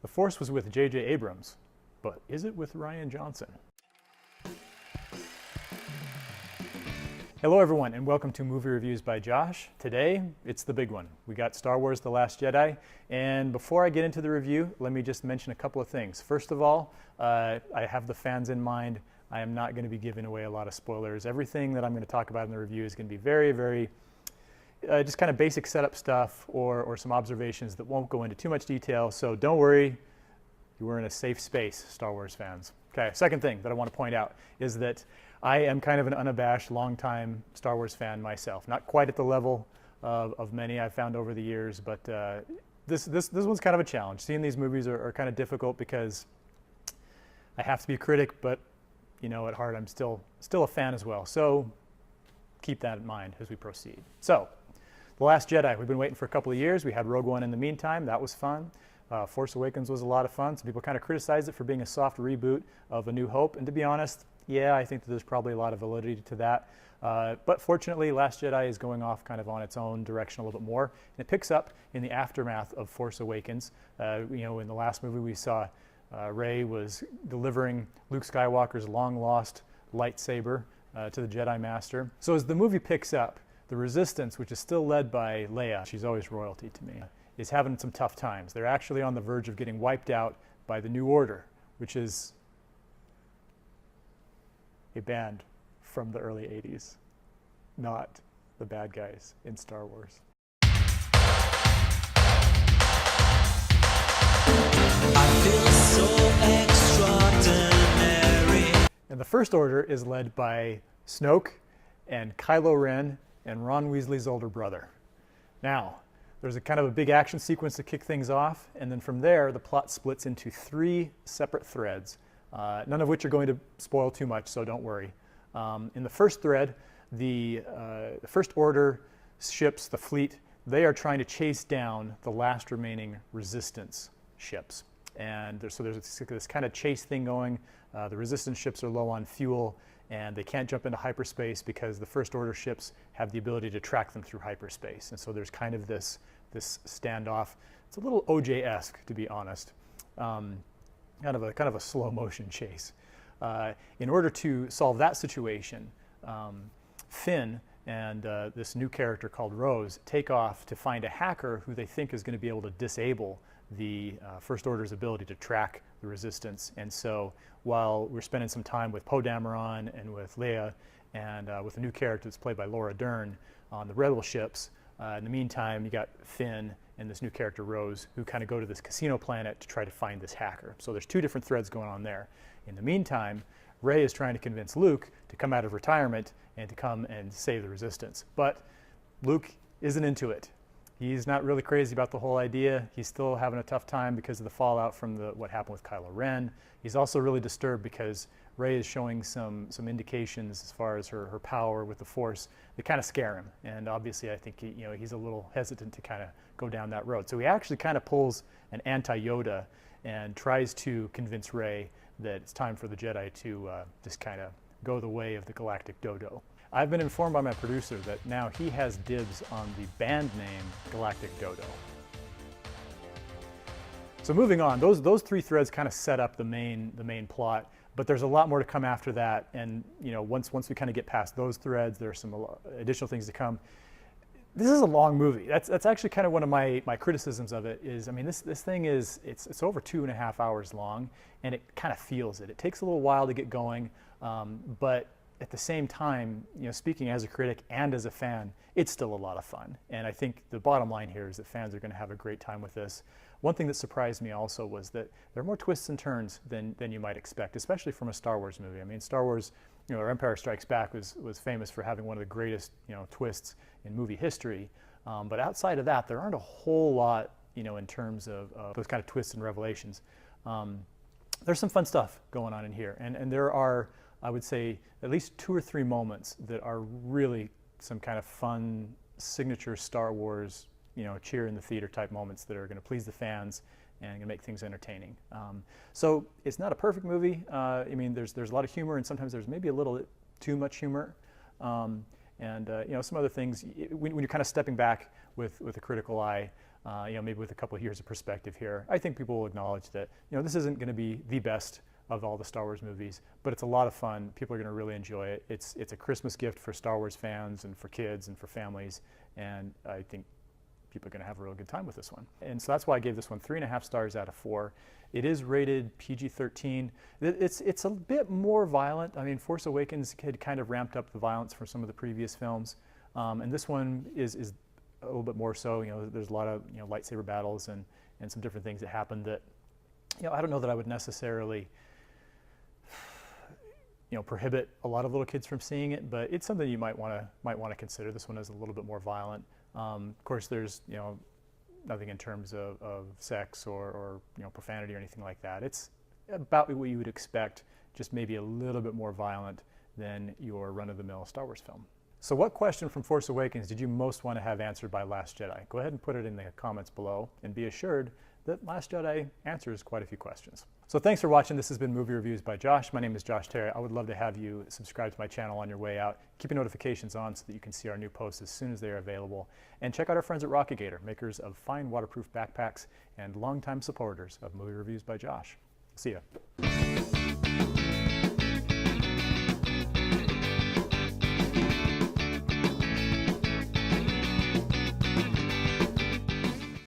The Force was with J.J. Abrams, but is it with Rian Johnson? Hello everyone, and welcome to Movie Reviews by Josh. Today, it's the big one. We got Star Wars: The Last Jedi, and before I get into the review, let me just mention a couple of things. First of all, I have the fans in mind. I am not going to be giving away a lot of spoilers. Everything that I'm going to talk about in the review is going to be very just kind of basic setup stuff or some observations that won't go into too much detail, so don't worry, you are in a safe space, Star Wars fans. Okay, second thing that I want to point out is that I am kind of an unabashed, longtime Star Wars fan myself. Not quite at the level of many I've found over the years, but this one's kind of a challenge. Seeing these movies are kind of difficult because I have to be a critic, but you know, at heart I'm still a fan as well. So keep that in mind as we proceed. So, The Last Jedi, we've been waiting for a couple of years. We had Rogue One in the meantime. That was fun. Force Awakens was a lot of fun. Some people kind of criticized it for being a soft reboot of A New Hope. And to be honest, yeah, I think that there's probably a lot of validity to that. But fortunately, Last Jedi is going off kind of on its own direction a little bit more. And it picks up in the aftermath of Force Awakens. You know, in the last movie we saw Rey was delivering Luke Skywalker's long-lost lightsaber to the Jedi Master. So as the movie picks up, the Resistance, which is still led by Leia, she's always royalty to me, is having some tough times. They're actually on the verge of getting wiped out by the New Order, which is a band from the early 80s, not the bad guys in Star Wars. I feel so extraordinary. And the First Order is led by Snoke and Kylo Ren and Ron Weasley's older brother. Now, there's a kind of a big action sequence to kick things off, and then from there, the plot splits into 3 separate threads, none of which are going to spoil too much, so don't worry. In the first thread, the First Order ships, the fleet, they are trying to chase down the last remaining Resistance ships. And there's this kind of chase thing going. The Resistance ships are low on fuel, and they can't jump into hyperspace because the First Order ships have the ability to track them through hyperspace. And so there's kind of this standoff. It's a little OJ-esque, to be honest. Kind of a slow motion chase. In order to solve that situation, Finn and this new character called Rose take off to find a hacker who they think is going to be able to disable the First Order's ability to track the Resistance. And so while we're spending some time with Poe Dameron and with Leia and with a new character that's played by Laura Dern on the Rebel ships, in the meantime you got Finn and this new character Rose who kind of go to this casino planet to try to find this hacker. So there's 2 different threads going on there. In the meantime, Rey is trying to convince Luke to come out of retirement and to come and save the Resistance. But Luke isn't into it. He's not really crazy about the whole idea. He's still having a tough time because of the fallout from what happened with Kylo Ren. He's also really disturbed because Rey is showing some indications as far as her power with the Force that kind of scare him. And obviously, I think he's a little hesitant to kind of go down that road. So he actually kind of pulls an anti-Yoda and tries to convince Rey that it's time for the Jedi to just kind of go the way of the Galactic Dodo. I've been informed by my producer that now he has dibs on the band name Galactic Dodo. So moving on, those 3 threads kind of set up the main plot, but there's a lot more to come after that. And once we kind of get past those threads, there are some additional things to come. This is a long movie. That's actually kind of one of my criticisms of it. Is, I mean, this thing is it's over 2.5 hours long, and it kind of feels it. It takes a little while to get going, but at the same time, speaking as a critic and as a fan, it's still a lot of fun. And I think the bottom line here is that fans are going to have a great time with this. One thing that surprised me also was that there are more twists and turns than you might expect, especially from a Star Wars movie. I mean, Star Wars, Empire Strikes Back was famous for having one of the greatest, twists in movie history. But outside of that, there aren't a whole lot, in terms of those kind of twists and revelations. There's some fun stuff going on in here, and there are, I would say, at least 2 or 3 moments that are really some kind of fun signature Star Wars, cheer in the theater type moments that are going to please the fans and going to make things entertaining. So it's not a perfect movie. I mean, there's a lot of humor, and sometimes there's maybe a little too much humor. And some other things, when you're kind of stepping back with a critical eye, maybe with a couple of years of perspective here, I think people will acknowledge that, this isn't going to be the best of all the Star Wars movies, but it's a lot of fun. People are going to really enjoy it. It's a Christmas gift for Star Wars fans and for kids and for families, and I think people are going to have a real good time with this one. And so that's why I gave this one 3.5 stars out of 4. It is rated PG-13. It's a bit more violent. I mean, Force Awakens had kind of ramped up the violence for some of the previous films, and this one is a little bit more so. There's a lot of lightsaber battles and some different things that happen that I don't know that I would necessarily prohibit a lot of little kids from seeing it, but it's something you might want to consider. This one is a little bit more violent. Of course, there's nothing in terms of sex or profanity or anything like that. It's about what you would expect, just maybe a little bit more violent than your run-of-the-mill Star Wars film. So what question from Force Awakens did you most want to have answered by Last Jedi? Go ahead and put it in the comments below, and be assured that Last Jedi answers quite a few questions. So thanks for watching. This has been Movie Reviews by Josh. My name is Josh Terry. I would love to have you subscribe to my channel on your way out. Keep your notifications on so that you can see our new posts as soon as they are available. And check out our friends at Rocketgator, makers of fine waterproof backpacks and longtime supporters of Movie Reviews by Josh. See ya.